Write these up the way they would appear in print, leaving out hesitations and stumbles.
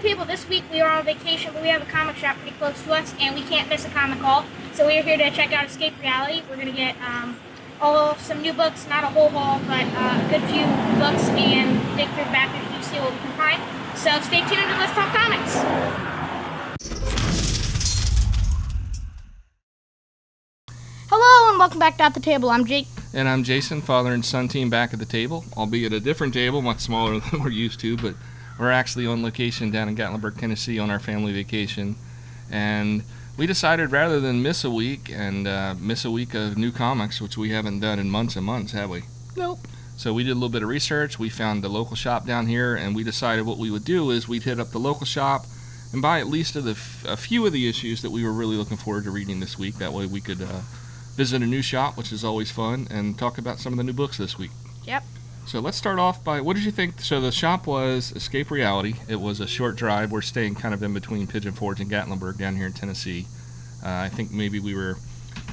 people, this week we are on vacation, but we have a comic shop pretty close to us, and we can't miss a comic haul. So we are here to check out Escape Reality. We're going to get some new books, not a whole haul, but a good few books, and dig through the back issues, see what we can find. So stay tuned and let's talk comics. Hello and welcome back to At the Table. I'm Jake. And I'm Jason, father and son team back at the table, albeit a different table, much smaller than we're used to, but we're actually on location down in Gatlinburg, Tennessee on our family vacation. And we decided rather than miss a week of new comics, which we haven't done in months and months, have we? Nope. So we did a little bit of research. We found the local shop down here, and we decided what we would do is we'd hit up the local shop and buy at least a few of the issues that we were really looking forward to reading this week. That way we could visit a new shop, which is always fun, and talk about some of the new books this week. Yep. So let's start off by, what did you think? So the shop was Escape Reality. It was a short drive. We're staying kind of in between Pigeon Forge and Gatlinburg down here in Tennessee. I think maybe we were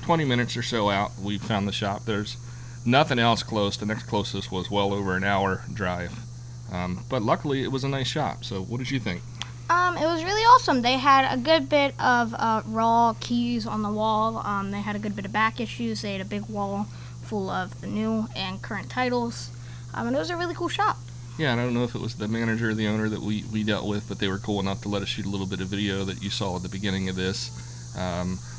20 minutes or so out. We found the shop. There's nothing else close. The next closest was well over an hour drive. But luckily it was a nice shop. So what did you think? It was really awesome. They had a good bit of raw keys on the wall. They had a good bit of back issues. They had a big wall full of the new and current titles. And it was a really cool shop. Yeah, and I don't know if it was the manager or the owner that we dealt with, but they were cool enough to let us shoot a little bit of video that you saw at the beginning of this.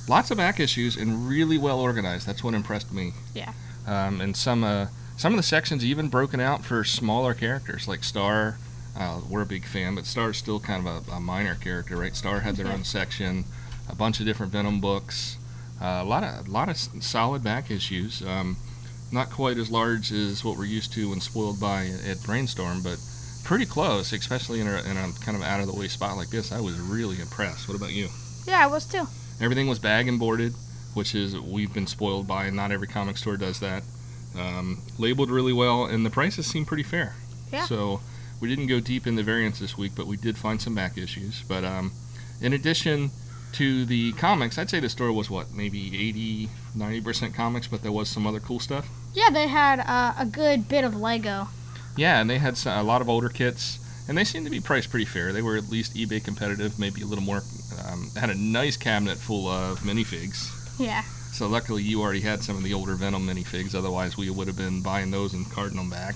Lots of back issues and really well organized. That's what impressed me. Yeah. And some of the sections even broken out for smaller characters, like Star. We're a big fan, but Star's still kind of a minor character, right? Star had their own section, a bunch of different Venom books, a lot of solid back issues. Not quite as large as what we're used to when spoiled by at Brainstorm, but pretty close, especially in a kind of out of the way spot like this. I was really impressed. What about you? Yeah, I was too. Everything was bag and boarded, which is we've been spoiled by, and not every comic store does that. Labeled really well, and the prices seemed pretty fair. Yeah. So we didn't go deep in the variants this week, but we did find some back issues. But in addition to the comics, I'd say the store was, maybe 80-90% comics, but there was some other cool stuff. Yeah, they had a good bit of Lego. Yeah, and they had a lot of older kits, and they seemed to be priced pretty fair. They were at least eBay competitive, maybe a little more. Had a nice cabinet full of minifigs. Yeah. So luckily you already had some of the older Venom minifigs, otherwise we would have been buying those and carting them back.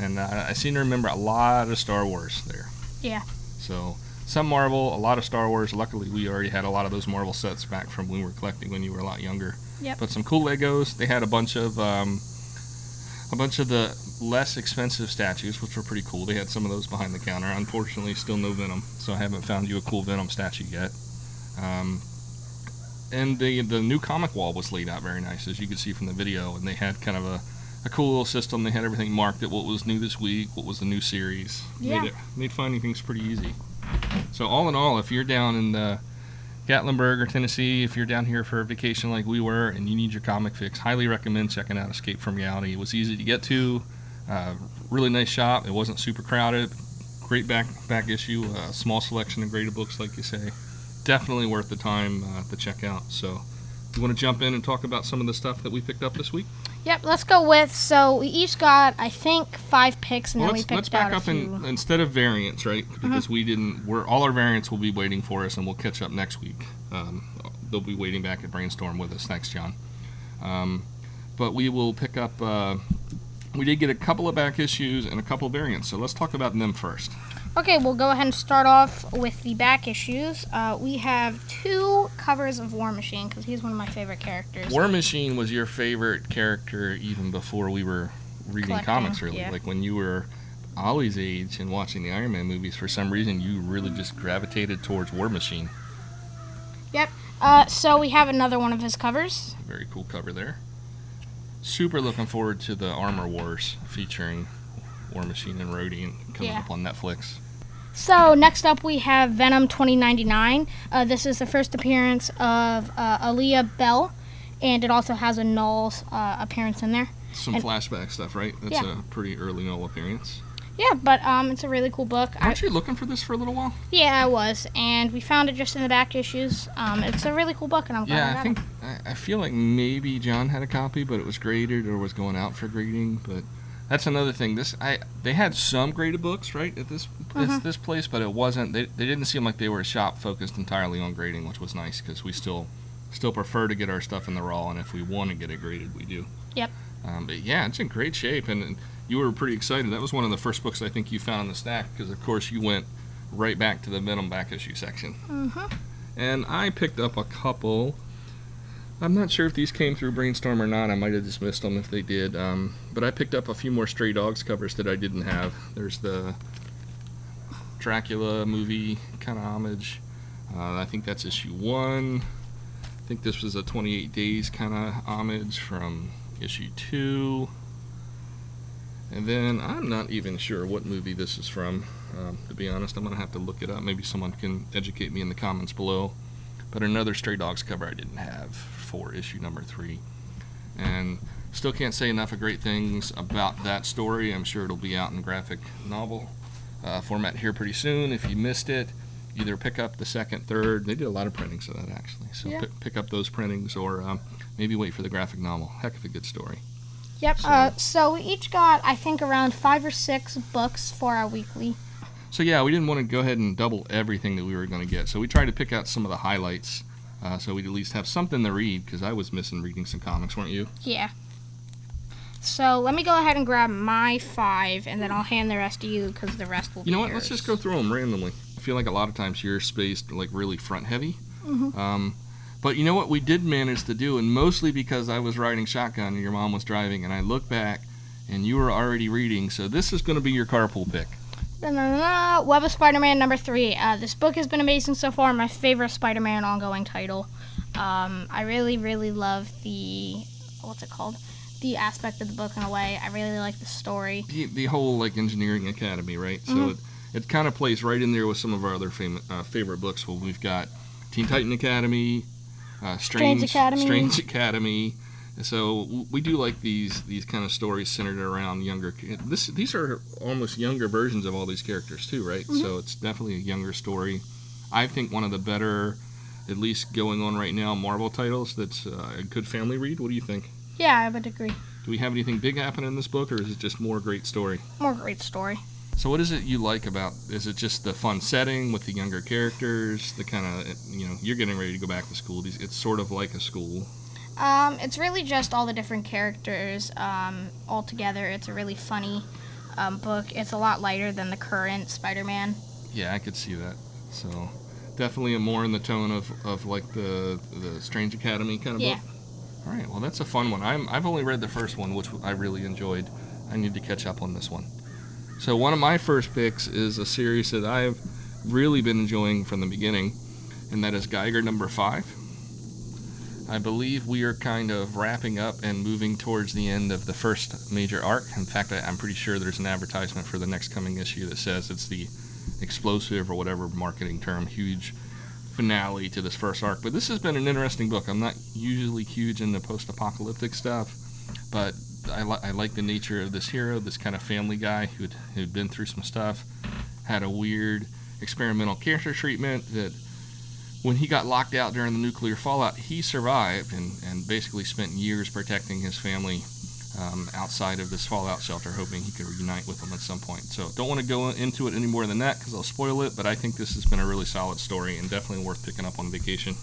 And I seem to remember a lot of Star Wars there. Yeah. So some Marvel, a lot of Star Wars. Luckily, we already had a lot of those Marvel sets back from when we were collecting when you were a lot younger. Yep. But some cool Legos. They had a bunch of the less expensive statues, which were pretty cool. They had some of those behind the counter. Unfortunately, still no Venom, so I haven't found you a cool Venom statue yet. And the new comic wall was laid out very nice, as you could see from the video, and they had kind of a cool little system. They had everything marked at what was new this week, what was the new series. Yeah. Made finding things pretty easy. So all in all, if you're down in Gatlinburg or Tennessee, if you're down here for a vacation like we were and you need your comic fix, highly recommend checking out Escape from Reality. It was easy to get to, really nice shop. It wasn't super crowded, great back issue, small selection of graded books like you say. Definitely worth the time to check out. So you want to jump in and talk about some of the stuff that we picked up this week? Yep, let's go with, so we each got, I think, 5 picks, and then we picked out a few. Let's back up instead of variants, right? Because all our variants will be waiting for us, and we'll catch up next week. They'll be waiting back at Brainstorm with us. Thanks, John. But we will pick up, we did get a couple of back issues and a couple of variants, so let's talk about them first. Okay, we'll go ahead and start off with the back issues. We have 2 covers of War Machine, because he's one of my favorite characters. War Machine was your favorite character even before we were reading comics, really. Yeah. Like when you were Ollie's age and watching the Iron Man movies, for some reason you really just gravitated towards War Machine. Yep. So we have another one of his covers. Very cool cover there. Super looking forward to the Armor Wars featuring War Machine and Rhodey coming up on Netflix. So next up we have Venom 2099. This is the first appearance of Aaliyah Bell, and it also has a Null's appearance in there. Some flashback stuff, right? That's a pretty early Null appearance. Yeah, but it's a really cool book. Weren't you looking for this for a little while? Yeah, I was, and we found it just in the back issues. It's a really cool book, and I'm glad I got it. I feel like maybe John had a copy, but it was graded or was going out for grading, but That's another thing. They had some graded books, right, at this place, but it wasn't. They didn't seem like they were a shop focused entirely on grading, which was nice because we still prefer to get our stuff in the raw, and if we want to get it graded, we do. Yep. But yeah, it's in great shape, and you were pretty excited. That was one of the first books I think you found in the stack because, of course, you went right back to the Venom back issue section. And I picked up a couple. I'm not sure if these came through Brainstorm or not. I might have dismissed them if they did. But I picked up a few more Stray Dogs covers that I didn't have. There's the Dracula movie kind of homage. I think that's issue 1. I think this was a 28 Days kind of homage from issue 2. And then I'm not even sure what movie this is from. To be honest, I'm going to have to look it up. Maybe someone can educate me in the comments below. But another Stray Dogs cover I didn't have for issue number 3. And still can't say enough of great things about that story. I'm sure it'll be out in graphic novel format here pretty soon. If you missed it, either pick up the second, third. They did a lot of printings of that, actually. So Yeah. pick up those printings or maybe wait for the graphic novel. Heck of a good story. Yep. So we each got, I think, around 5 or 6 books for our weekly. So yeah, we didn't want to go ahead and double everything that we were going to get. So we tried to pick out some of the highlights so we'd at least have something to read because I was missing reading some comics, weren't you? Yeah. So let me go ahead and grab my 5, and then I'll hand the rest to you because the rest will be You know what? yours. Let's just go through them randomly. I feel like a lot of times you're spaced like really front heavy. But you know what we did manage to do, and mostly because I was riding shotgun and your mom was driving, and I look back and you were already reading. So this is going to be your carpool pick. Web of Spider-Man number 3. This book has been amazing so far. My favorite Spider-Man ongoing title. I really, really love the aspect of the book in a way. I really like the story. The whole like engineering academy, right? So it kind of plays right in there with some of our other favorite books. Well, we've got Teen Titan Academy, Strange Academy. So we do like these kind of stories centered around younger kids. These are almost younger versions of all these characters too, right? So it's definitely a younger story. I think one of the better, at least going on right now, Marvel titles that's a good family read. What do you think? Yeah, I would agree. Do we have anything big happen in this book, or is it just more great story? More great story. So what is it you like about, is it just the fun setting with the younger characters, the kind of, you're getting ready to go back to school. It's sort of like a school. It's really just all the different characters all together. It's a really funny book. It's a lot lighter than the current Spider-Man. Yeah, I could see that. So definitely more in the tone of like the Strange Academy kind of book. All right, well that's a fun one. I've only read the first one, which I really enjoyed. I need to catch up on this one. So one of my first picks is a series that I've really been enjoying from the beginning, and that is Geiger number 5. I believe we are kind of wrapping up and moving towards the end of the first major arc. In fact, I'm pretty sure there's an advertisement for the next coming issue that says it's the explosive or whatever marketing term, huge finale to this first arc. But this has been an interesting book. I'm not usually huge into post-apocalyptic stuff, but I like the nature of this hero, this kind of family guy who'd been through some stuff, had a weird experimental cancer treatment that when he got locked out during the nuclear fallout, he survived and basically spent years protecting his family outside of this fallout shelter, hoping he could reunite with them at some point. So don't want to go into it any more than that because I'll spoil it, but I think this has been a really solid story and definitely worth picking up on vacation.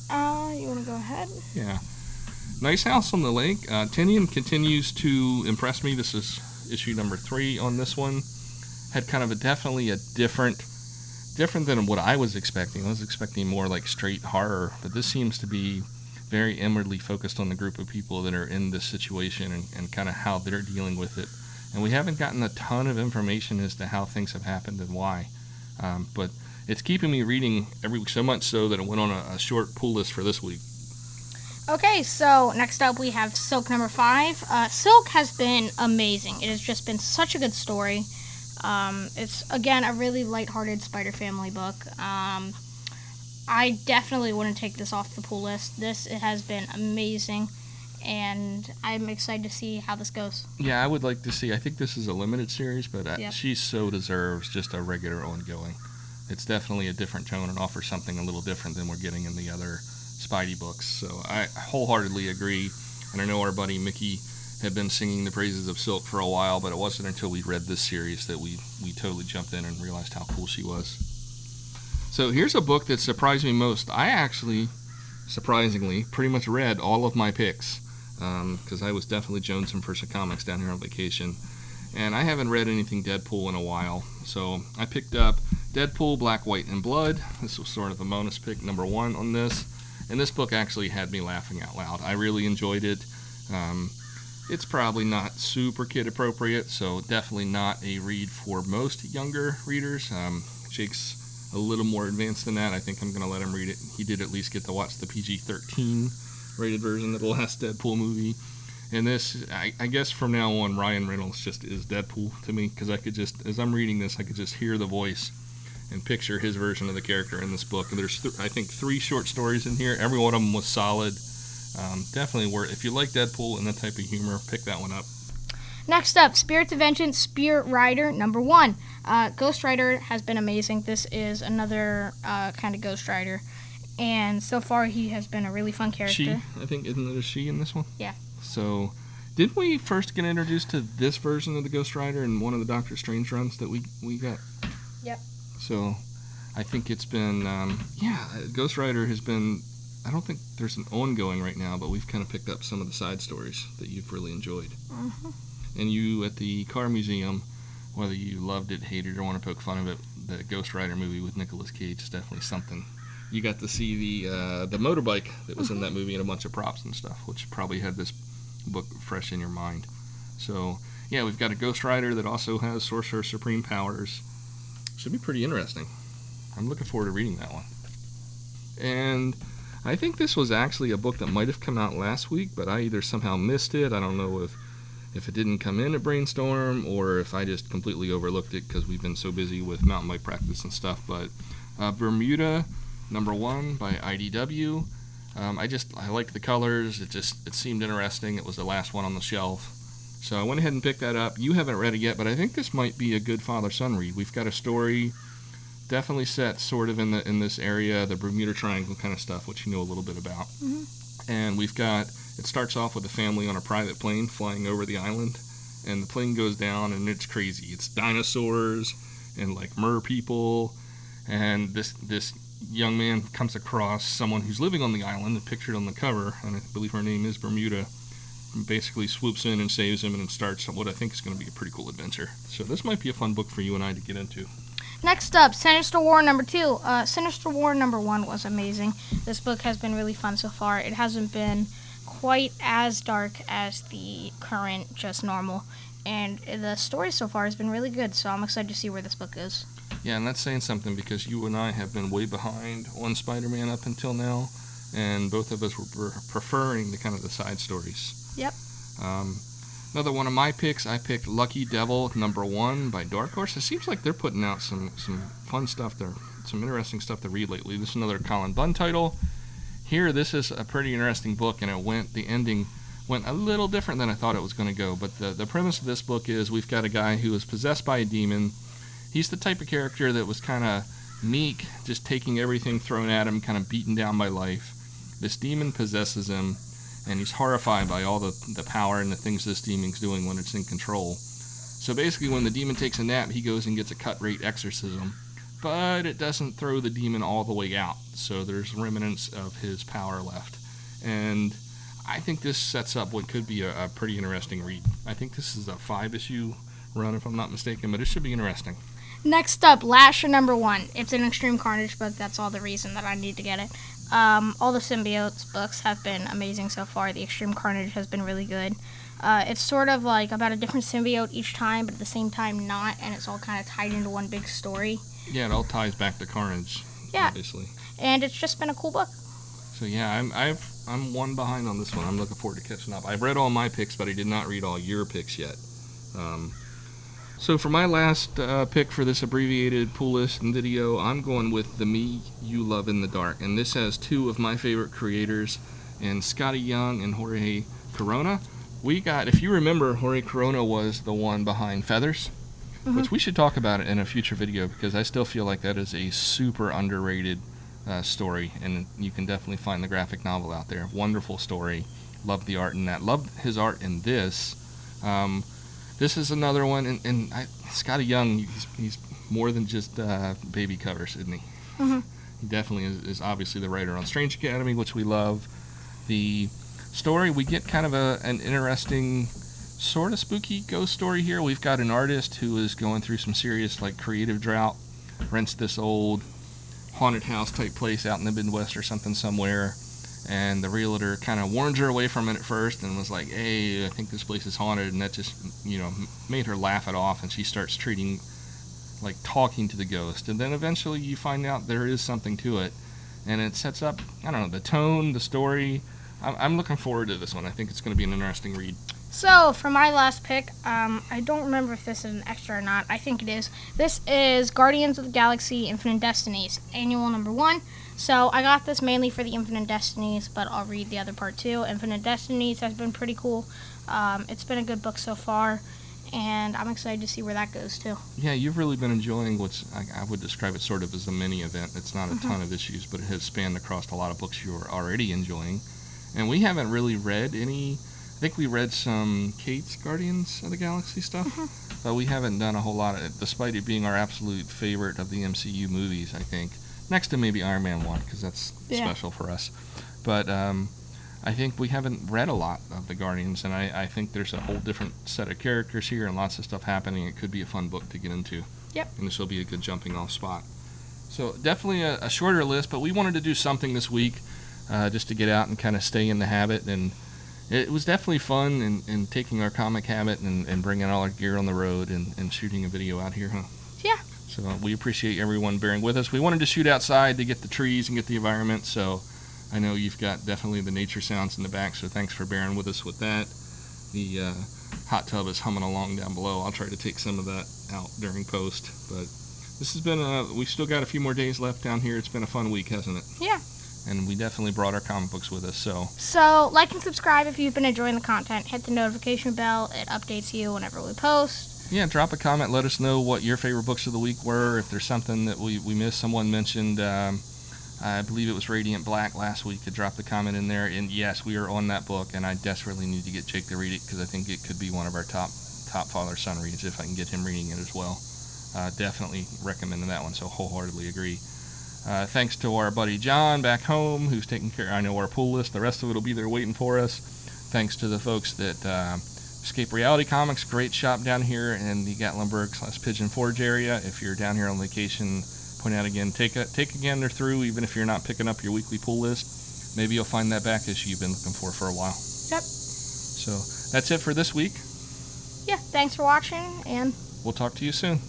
You want to go ahead? Yeah. Nice house on the lake. Tinian continues to impress me. This is issue number 3 on this one. Had kind of definitely a different than what I was expecting. I was expecting more like straight horror, but this seems to be very inwardly focused on the group of people that are in this situation and kind of how they're dealing with it. And we haven't gotten a ton of information as to how things have happened and why. But it's keeping me reading every week, so much so that it went on a short pull list for this week. Okay, so next up we have Silk number 5. Silk has been amazing. It has just been such a good story. It's, again, a really lighthearted Spider Family book. I definitely wouldn't take this off the pull list. It has been amazing, and I'm excited to see how this goes. Yeah, I would like to see. I think this is a limited series, but Yep. she so deserves just a regular ongoing. It's definitely a different tone and offers something a little different than we're getting in the other Spidey books. So I wholeheartedly agree, and I know our buddy Mickey had been singing the praises of Silk for a while, but it wasn't until we read this series that we totally jumped in and realized how cool she was. So here's a book that surprised me most. I actually, surprisingly, pretty much read all of my picks, because I was definitely jonesing for some comics down here on vacation. And I haven't read anything Deadpool in a while, so I picked up Deadpool, Black, White, and Blood. This was sort of a bonus pick, number 1 on this. And this book actually had me laughing out loud. I really enjoyed it. It's probably not super kid appropriate, so definitely not a read for most younger readers. Jake's a little more advanced than that. I think I'm going to let him read it. He did at least get to watch the PG-13 rated version of the last Deadpool movie. And this, I guess from now on, Ryan Reynolds just is Deadpool to me, because I could just, as I'm reading this, I could just hear the voice and picture his version of the character in this book. And there's, I think, 3 short stories in here. Every one of them was solid. Definitely worth. If you like Deadpool and that type of humor, pick that one up. Next up, Spirits of Vengeance, Spirit Rider, number 1. Ghost Rider has been amazing. This is another kind of Ghost Rider. And so far, he has been a really fun character. She, I think, isn't there a she in this one? Yeah. So, didn't we first get introduced to this version of the Ghost Rider in one of the Doctor Strange runs that we got? Yep. So, I think it's been, Ghost Rider has been, I don't think there's an ongoing right now, but we've kind of picked up some of the side stories that you've really enjoyed. Mm-hmm. And you, at the car museum, whether you loved it, hated it, or want to poke fun of it, the Ghost Rider movie with Nicolas Cage is definitely something. You got to see the motorbike that was in that movie and a bunch of props and stuff, which probably had this book fresh in your mind. So, yeah, we've got a Ghost Rider that also has Sorcerer Supreme powers. Should be pretty interesting. I'm looking forward to reading that one. And I think this was actually a book that might have come out last week, but I either somehow missed it. I don't know if it didn't come in at Brainstorm or if I just completely overlooked it because we've been so busy with mountain bike practice and stuff. But Bermuda, number 1 by IDW. I liked the colors. It seemed interesting. It was the last one on the shelf. So I went ahead and picked that up. You haven't read it yet, but I think this might be a good father-son read. We've got a story definitely set sort of in this area, the Bermuda Triangle kind of stuff, which you know a little bit about. Mm-hmm. And it starts off with a family on a private plane flying over the island, and the plane goes down, and it's crazy. It's dinosaurs and like mer people, and this young man comes across someone who's living on the island, pictured on the cover, and I believe her name is Bermuda, and basically swoops in and saves him and starts what I think is going to be a pretty cool adventure. So this might be a fun book for you and I to get into. Next up, Sinister War number 2. Sinister War number 1 was amazing. This book has been really fun so far. It hasn't been quite as dark as the current Just Normal, and the story so far has been really good, so I'm excited to see where this book goes. Yeah, and that's saying something because you and I have been way behind on SpiderMan up until now, and both of us were preferring the kind of the side stories. Yep. Another one of my picks, I picked Lucky Devil number 1 by Dark Horse. It seems like they're putting out some fun stuff there, some interesting stuff to read lately. This is another Colin Bunn title. Here, this is a pretty interesting book, and the ending went a little different than I thought it was going to go. But the premise of this book is we've got a guy who is possessed by a demon. He's the type of character that was kind of meek, just taking everything thrown at him, kind of beaten down by life. This demon possesses him, and he's horrified by all the power and the things this demon's doing when it's in control. So basically, when the demon takes a nap, he goes and gets a cut-rate exorcism, but it doesn't throw the demon all the way out, so there's remnants of his power left. And I think this sets up what could be a pretty interesting read. I think this is a 5-issue run, if I'm not mistaken, but it should be interesting. Next up, Lasher number 1. It's an Extreme Carnage book. That's all the reason that I need to get it. All the Symbiotes books have been amazing so far. The Extreme Carnage has been really good. It's sort of like about a different symbiote each time, but at the same time not, and it's all kind of tied into one big story. Yeah, it all ties back to Carnage, yeah. Obviously. And it's just been a cool book. So yeah, I'm one behind on this one. I'm looking forward to catching up. I've read all my picks, but I did not read all your picks yet. So for my last pick for this abbreviated pool list and video, I'm going with The Me You Love in the Dark. And this has 2 of my favorite creators, and Scotty Young and Jorge Corona. If you remember, Jorge Corona was the one behind Feathers, which we should talk about it in a future video because I still feel like that is a super underrated story, and you can definitely find the graphic novel out there. Wonderful story, Loved the art in that. Loved his art in this. This is another one, and Scotty Young, he's more than just baby covers, isn't he? Mm-hmm. He definitely is obviously the writer on Strange Academy, which we love. The story, we get kind of an interesting, sort of spooky ghost story here. We've got an artist who is going through some serious creative drought, rents this old haunted house type place out in the Midwest or something somewhere, and the realtor kind of warns her away from it at first and was like, hey, I think this place is haunted, and that just made her laugh it off, and she starts talking to the ghost, and then eventually you find out there is something to it, and it sets up, I don't know, the tone, the story. I'm looking forward to this one. I think it's going to be an interesting read. So, for my last pick, I don't remember if this is an extra or not. I think it is. This is Guardians of the Galaxy Infinite Destinies, annual number 1. So, I got this mainly for the Infinite Destinies, but I'll read the other part too. Infinite Destinies has been pretty cool. It's been a good book so far, and I'm excited to see where that goes too. Yeah, you've really been enjoying what's, I would describe it sort of as a mini event. It's not a ton of issues, but it has spanned across a lot of books you are already enjoying. And we haven't really read any. I think we read some Kate's Guardians of the Galaxy stuff, but we haven't done a whole lot of it, despite it being our absolute favorite of the MCU movies, I think. Next to maybe Iron Man 1, because that's special for us. But I think we haven't read a lot of the Guardians, and I think there's a whole different set of characters here and lots of stuff happening. It could be a fun book to get into. Yep. And this will be a good jumping off spot. So definitely a shorter list, but we wanted to do something this week just to get out and kind of stay in the habit. And it was definitely fun in taking our comic habit and bringing all our gear on the road and shooting a video out here, huh? Yeah. So we appreciate everyone bearing with us. We wanted to shoot outside to get the trees and get the environment, so I know you've got definitely the nature sounds in the back, so thanks for bearing with us with that. The hot tub is humming along down below. I'll try to take some of that out during post, but this has been we've still got a few more days left down here. It's been a fun week, hasn't it? Yeah. And we definitely brought our comic books with us, so. So, like and subscribe if you've been enjoying the content. Hit the notification bell. It updates you whenever we post. Yeah, drop a comment. Let us know what your favorite books of the week were. If there's something that we missed, someone mentioned, I believe it was Radiant Black last week. Drop the comment in there. And yes, we are on that book, and I desperately need to get Jake to read it because I think it could be one of our top father-son reads if I can get him reading it as well. Definitely recommending that one, so wholeheartedly agree. Thanks to our buddy John back home who's taking care of, I know, our pull list. The rest of it will be there waiting for us. Thanks to the folks that Escape Reality Comics, great shop down here in the Gatlinburg/Pigeon Forge area. If you're down here on vacation, point out again, take a gander through, even if you're not picking up your weekly pull list. Maybe you'll find that back issue you've been looking for a while. Yep. So that's it for this week. Yeah, thanks for watching, and we'll talk to you soon.